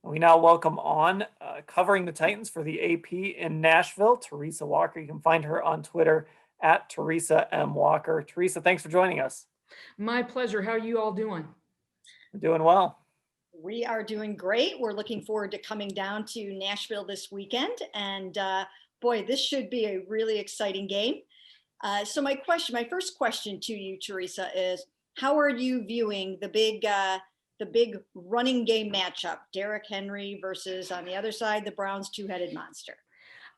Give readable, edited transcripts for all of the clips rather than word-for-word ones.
We now welcome on covering the Titans for the AP in Nashville, Teresa Walker. You can find her on Twitter at Teresa M. Walker. Teresa, thanks for joining us. My pleasure. How are you all doing? We're doing well. We are doing great. We're looking forward to coming down to Nashville this weekend. And boy, this should be a really exciting game. So my first question to you, Teresa, is how are you viewing the big running game matchup, Derrick Henry versus on the other side, the Browns' two-headed monster?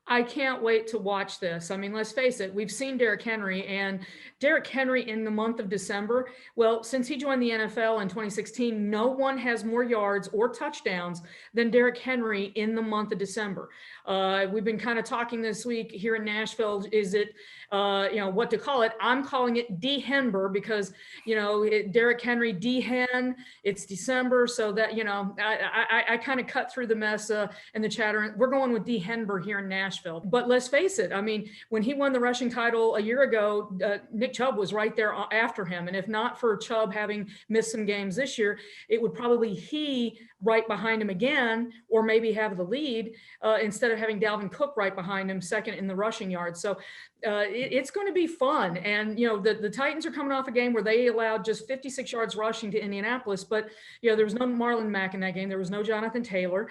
I can't wait to watch this. I mean, let's face it, we've seen Derrick Henry, and Derrick Henry in the month of December. Well, since he joined the NFL in 2016, no one has more yards or touchdowns than Derrick Henry in the month of December. We've been kind of talking this week here in Nashville. Is it, what to call it? I'm calling it D-Henber because, Derrick Henry D-Hen, it's December. So that, I kind of cut through the mess and the chatter. We're going with D-Henber here in Nashville. But let's face it, I mean, when he won the rushing title a year ago, Nick Chubb was right there after him. And if not for Chubb having missed some games this year, it would probably he right behind him again, or maybe have the lead instead of having Dalvin Cook right behind him, second in the rushing yards. So it's going to be fun. And, the Titans are coming off a game where they allowed just 56 yards rushing to Indianapolis, but, there was no Marlon Mack in that game. There was no Jonathan Taylor.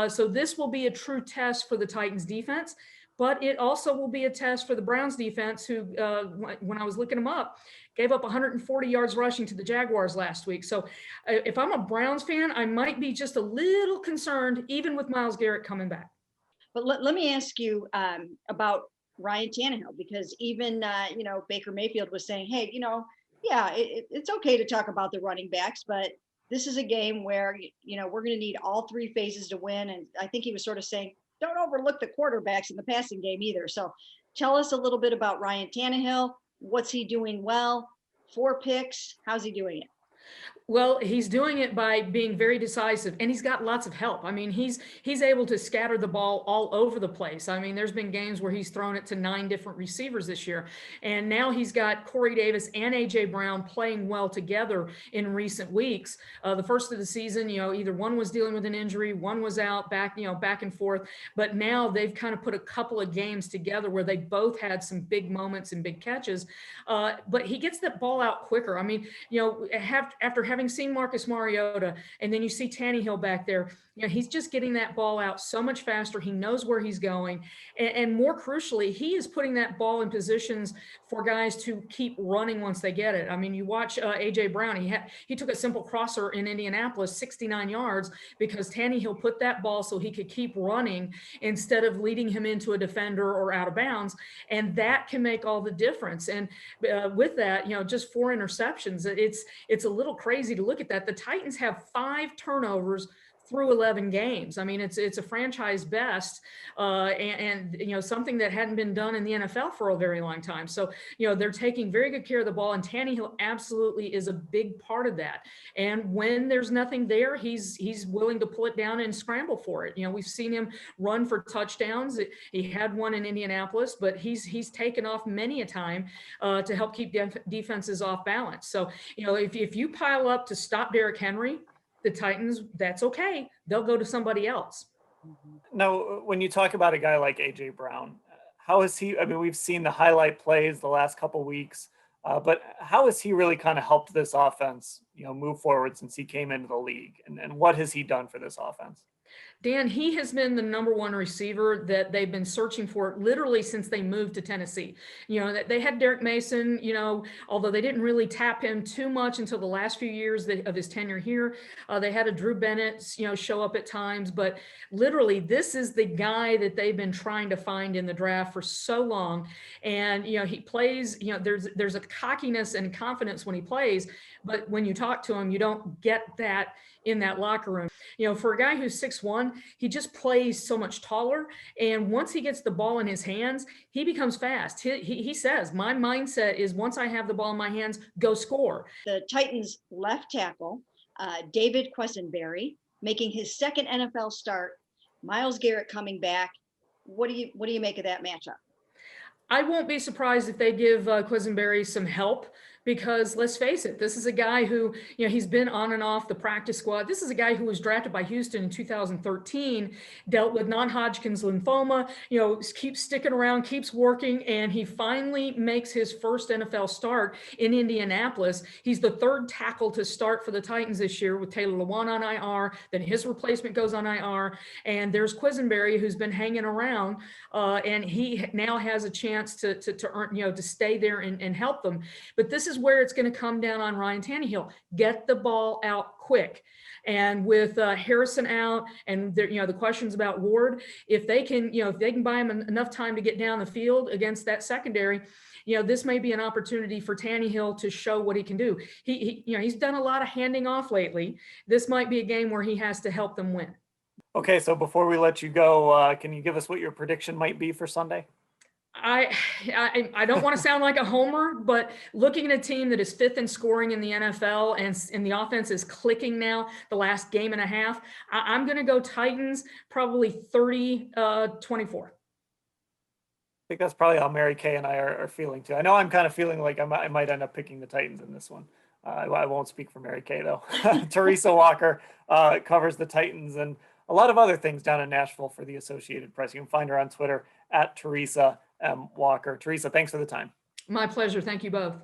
So this will be a true test for the Titans defense, but it also will be a test for the Browns defense who, when I was looking them up, gave up 140 yards rushing to the Jaguars last week. So if I'm a Browns fan, I might be just a little concerned, even with Myles Garrett coming back. But let me ask you about Ryan Tannehill, because even, Baker Mayfield was saying, hey, it's okay to talk about the running backs, but this is a game where, we're going to need all three phases to win. And I think he was sort of saying, don't overlook the quarterbacks in the passing game either. So tell us a little bit about Ryan Tannehill. What's he doing well? 4 picks. How's he doing it? Well, he's doing it by being very decisive, and he's got lots of help. I mean, he's able to scatter the ball all over the place. I mean, there's been games where he's thrown it to 9 different receivers this year, and now he's got Corey Davis and AJ Brown playing well together in recent weeks. The first of the season, either one was dealing with an injury, one was out, back and forth. But now they've kind of put a couple of games together where they both had some big moments and big catches. But he gets that ball out quicker. I mean, after having seen Marcus Mariota, and then you see Tannehill back there, he's just getting that ball out so much faster. He knows where he's going. And more crucially, he is putting that ball in positions for guys to keep running once they get it. I mean, you watch AJ Brown, he took a simple crosser in Indianapolis, 69 yards, because Tannehill put that ball so he could keep running instead of leading him into a defender or out of bounds. And that can make all the difference. And with that, just 4 interceptions, it's a little crazy to look at that. The Titans have 5 turnovers through 11 games. I mean, it's a franchise best, and something that hadn't been done in the NFL for a very long time. So they're taking very good care of the ball, and Tannehill absolutely is a big part of that. And when there's nothing there, he's willing to pull it down and scramble for it. We've seen him run for touchdowns. He had one in Indianapolis, but he's taken off many a time to help keep defenses off balance. So if you pile up to stop Derrick Henry, the Titans, that's okay. They'll go to somebody else. Now, when you talk about a guy like AJ Brown, how is he? I mean, we've seen the highlight plays the last couple of weeks, but how has he really kind of helped this offense, move forward since he came into the league? And what has he done for this offense? Dan, he has been the number 1 receiver that they've been searching for literally since they moved to Tennessee. They had Derek Mason, although they didn't really tap him too much until the last few years of his tenure here. They had a Drew Bennett, show up at times, but literally this is the guy that they've been trying to find in the draft for so long. And, he plays, there's a cockiness and confidence when he plays, but when you talk to him, you don't get that in that locker room. For a guy who's 6'1", he just plays so much taller. And once he gets the ball in his hands, he becomes fast. He says, my mindset is once I have the ball in my hands, go score. The Titans left tackle, David Questonberry, making his second NFL start, Myles Garrett coming back. What do you make of that matchup? I won't be surprised if they give Questonberry some help Because let's face it, this is a guy who, he's been on and off the practice squad. This is a guy who was drafted by Houston in 2013, dealt with non-Hodgkin's lymphoma, keeps sticking around, keeps working, and he finally makes his first NFL start in Indianapolis. He's the third tackle to start for the Titans this year, with Taylor Lewan on IR, then his replacement goes on IR, and there's Questonberry, who's been hanging around, and he now has a chance to earn, to stay there and help them. But this is where it's going to come down on Ryan Tannehill. Get the ball out quick. And with Harrison out, and the questions about Ward, if they can buy him enough time to get down the field against that secondary, this may be an opportunity for Tannehill to show what he can do. He's done a lot of handing off lately. This might be a game where he has to help them win. Okay, so before we let you go, can you give us what your prediction might be for Sunday? I don't want to sound like a homer, but looking at a team that is 5th in scoring in the NFL and the offense is clicking now the last game and a half, I'm going to go Titans, probably 30-24. I think that's probably how Mary Kay and I are feeling too. I know I'm kind of feeling like I might end up picking the Titans in this one. I won't speak for Mary Kay though. Teresa Walker covers the Titans and a lot of other things down in Nashville for the Associated Press. You can find her on Twitter at Teresa M. Walker. Teresa, thanks for the time. My pleasure. Thank you both.